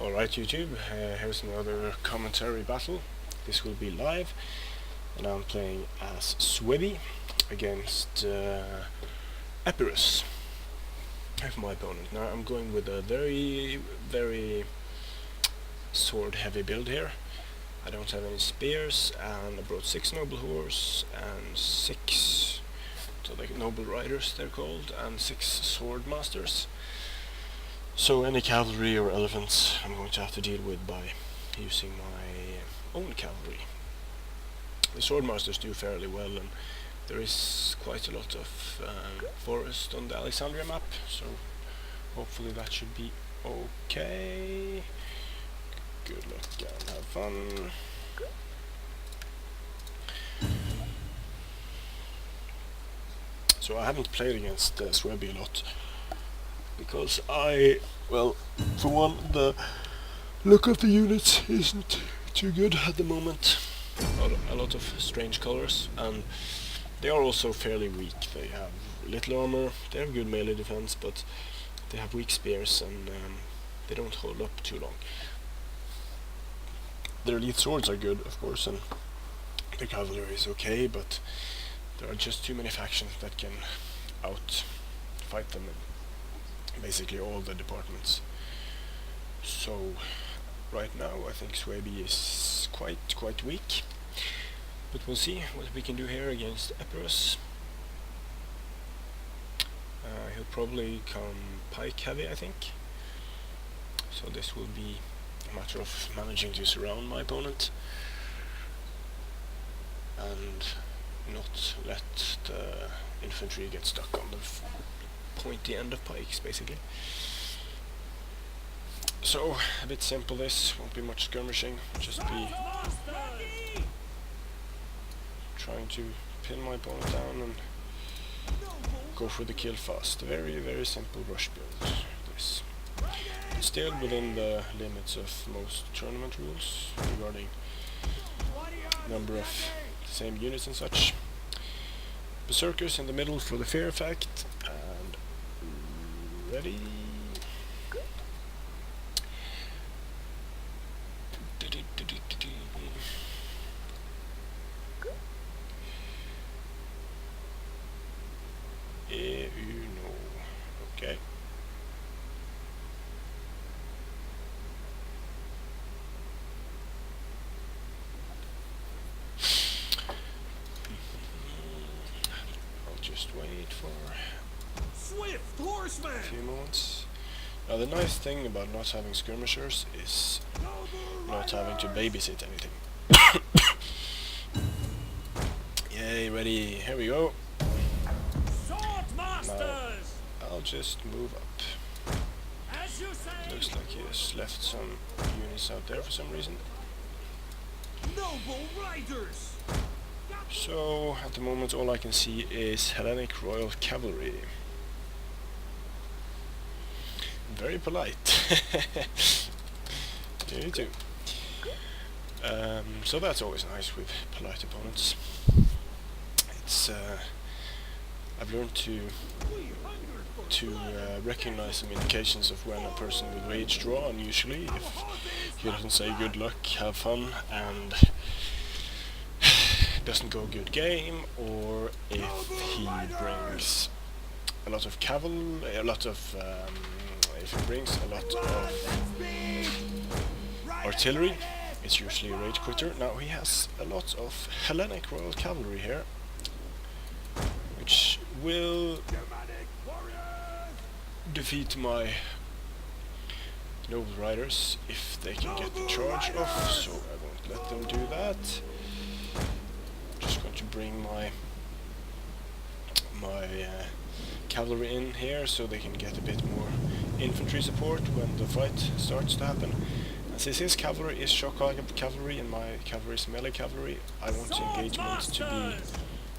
Alright YouTube, here's another commentary battle. This will be live, and I'm playing as Suebi against Epirus. I have my opponent. Now I'm going with a very sword heavy build here. I don't have any spears, and I brought 6 noble horse and 6 noble riders they're called, and 6 sword masters. So any cavalry or elephants I'm going to have to deal with by using my own cavalry. The swordmasters do fairly well, and there is quite a lot of forest on the Alexandria map, so hopefully that should be okay. Good luck and have fun. So I haven't played against Suebi a lot, because for one, the look of the units isn't too good at the moment. A lot of strange colors, and they are also fairly weak. They have little armor, they have good melee defense, but they have weak spears, and they don't hold up too long. Their elite swords are good, of course, and the cavalry is okay, but there are just too many factions that can outfight them in basically all the departments. So right now I think Suebi is quite weak, but we'll see what we can do here against Epirus. He'll probably come pike heavy, I think, so this will be a matter of managing to surround my opponent and not let the infantry get stuck on the pointy end of pikes, basically. So, a bit simple this, won't be much skirmishing, just be trying to pin my opponent down and go for the kill fast. Very simple rush build, this. Still within the limits of most tournament rules regarding number of the same units and such. Berserkers in the middle for the fear effect, and ready. Okay. Just wait for Swift horseman. a few moments. Now the nice thing about not having skirmishers is not having to babysit anything. Yay, ready, here we go. Now I'll just move up. Looks like he has left some units out there for some reason. Noble riders. So, at the moment all I can see is Hellenic Royal Cavalry. Very polite. You too. So that's always nice with polite opponents. It's I've learned to recognize some indications of when a person will rage draw, and usually if he doesn't say good luck, have fun, and doesn't go a good game, or if he brings a lot of if he brings a lot of artillery, it's usually a rage quitter. Now he has a lot of Hellenic Royal Cavalry here, which will defeat my noble riders if they can get the charge off, so I won't let them do that. Just going to bring my cavalry in here so they can get a bit more infantry support when the fight starts to happen. And since his cavalry is shock cavalry and my cavalry is melee cavalry, I want the engagement to be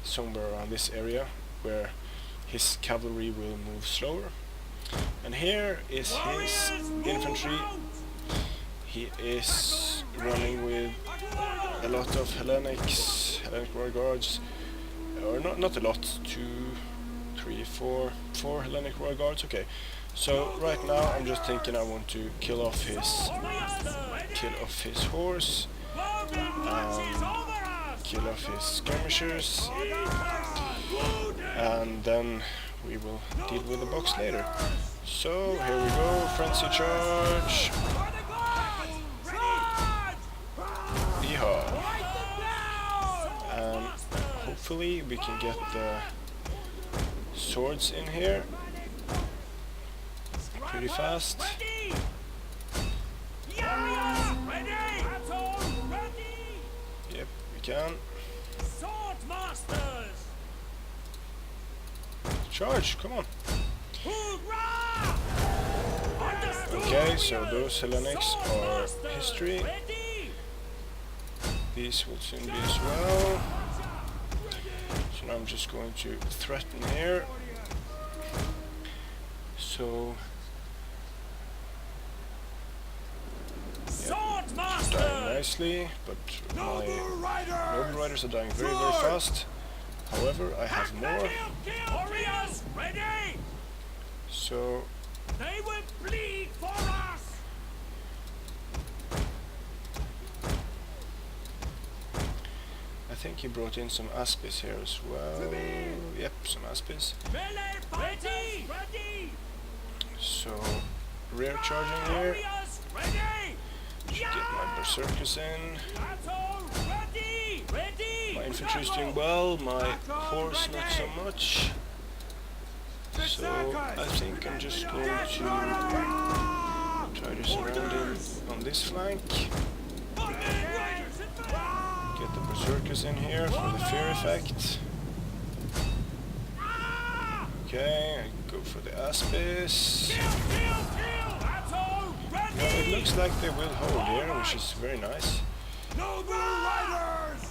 somewhere around this area where his cavalry will move slower. And here is his infantry. He is running with a lot of Hellenic Royal Guards, or not a lot, 2, 3, 4 Hellenic Royal Guards, okay. So right now I'm just thinking I want to kill off his horse, kill off his skirmishers, and then we will deal with the box later. So here we go, frenzy charge. Yeehaw. And hopefully we can get the swords in here pretty fast. Yep, we can. Charge, come on. Okay, so those Hellenics are history. These will soon be as well. So now I'm just going to threaten here. So dying nicely, but my noble riders are dying very fast. However, I have more. So they will bleed for us. I think he brought in some Aspis here as well. Yep, some Aspis. So rear charging here. Should get my berserkers in. My infantry is doing well, my horse not so much. So I think I'm just going to try to surround him on this flank. Get the berserkers in here for the fear effect. Okay, I go for the Aspis. Well, it looks like they will hold here, which is very nice. Noble riders!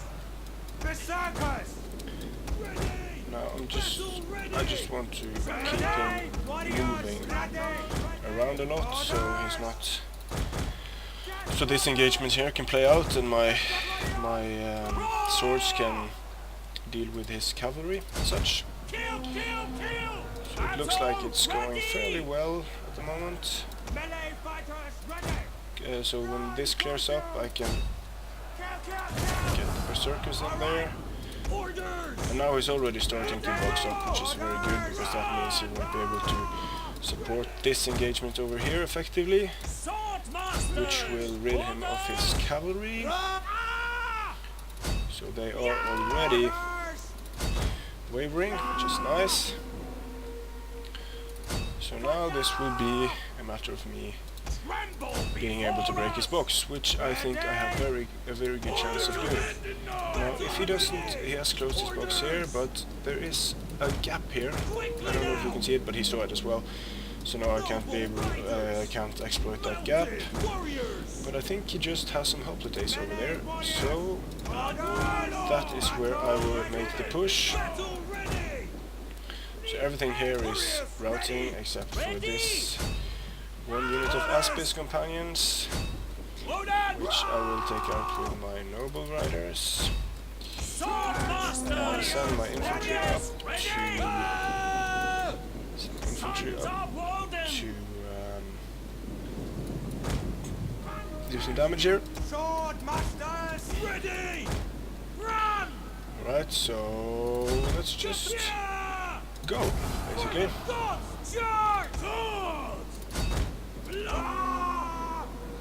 Berserkers! Now I just want to keep him moving around a lot, so he's not. So this engagement here can play out, and my swords can deal with his cavalry and such. So it looks like it's going fairly well at the moment. So when this clears up, I can get the berserkers in there. And now he's already starting to box up, which is very good, because that means he won't be able to support this engagement over here effectively, which will rid him of his cavalry. So they are already wavering, which is nice. So now this will be a matter of me being able to break his box, which I think I have a very good chance of doing. Now, if he doesn't, he has closed his box here, but there is a gap here. I don't know if you can see it, but he saw it as well. So now I can't exploit that gap. But I think he just has some hoplites over there. So that is where I will make the push. So everything here is routing except for this one unit of Aspis companions, which I will take out with my noble riders. And send my infantry up to do some damage here. Alright, so let's just go, basically.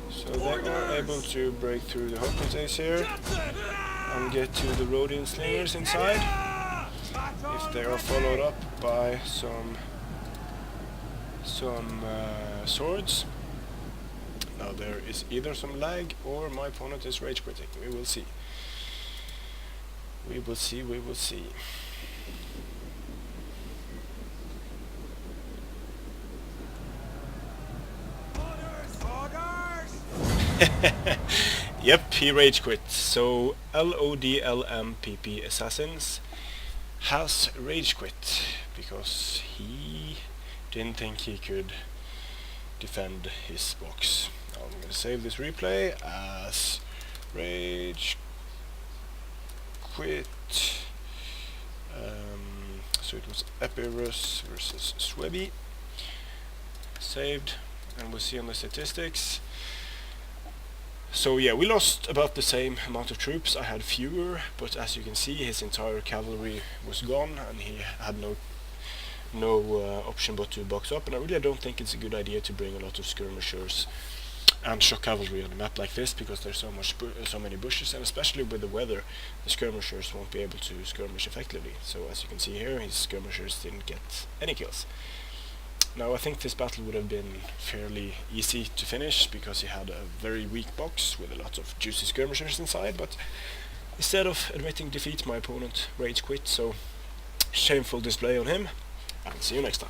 So they are able to break through the hoplites here and get to the Rhodian slingers inside, if they are followed up by some swords. Now there is either some lag or my opponent is rage quitting. We will see. We will see, we will see. Yep, he rage quit. So LODLMPP Assassins has rage quit because he didn't think he could defend his box. Now I'm going to save this replay as rage quit. So it was Epirus versus Suebi. Saved, and we'll see on the statistics. So yeah, we lost about the same amount of troops. I had fewer, but as you can see, his entire cavalry was gone, and he had no option but to box up. And I really don't think it's a good idea to bring a lot of skirmishers and shock cavalry on a map like this, because there's so many bushes, and especially with the weather, the skirmishers won't be able to skirmish effectively. So as you can see here, his skirmishers didn't get any kills. Now I think this battle would have been fairly easy to finish, because he had a very weak box with a lot of juicy skirmishers inside, but instead of admitting defeat, my opponent rage quit, so shameful display on him, and see you next time.